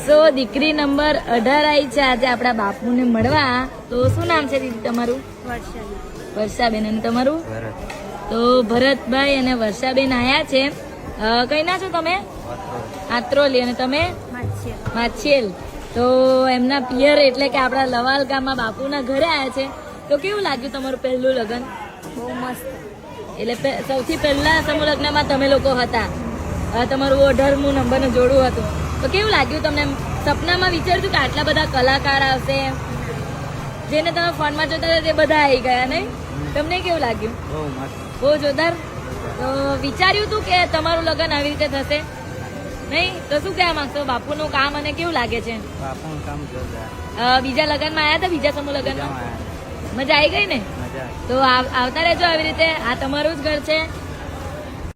સો દીકરી નંબર 18 આવી છે આજે આપણા બાપુને મળવા. તો શું નામ છે દીદી તમારું? વર્ષાબેન. અને તમારું? તો ભરતભાઈ અને વર્ષાબેન આયા છે. કઈ ના છો તમે? આત્રોલી. અને તમે? માછેલ. તો એમના પિયર એટલે કે આપણા લવાલ ગામમાં બાપુના ઘરે આવ્યા છે. તો કેવું લાગ્યું તમારું પહેલું લગ્ન? બહુ મસ્ત. એટલે સૌથી પહેલા સમૂહ લગ્નમાં તમે લોકો હતા. તમારું 18મું નંબરનું જોડું હતું. તો કેવું લાગ્યું તમને? સપનામાં વિચાર્યું કે આટલા બધા કલાકાર આવશે, જેને તમે ફોનમાં જોતા હતા તે બધા આવી ગયા, નહીં? તમને કેવું લાગ્યું? બહુ જોરદાર. તો વિચાર્યું હતું કે તમારું લગ્ન આવી રીતે થશે, નહીં? તો શું કહેવા માંગશો? બાપુનું કામ અને કેવું લાગે છે? બાપુનું કામ જોરદાર. બીજા લગ્નમાં આવ્યા હતા? બીજા સમૂહ લગ્નમાં મજા આવી ગઈ ને? તો આવતા રહેજો આવી રીતે. આ તમારું જ ઘર છે.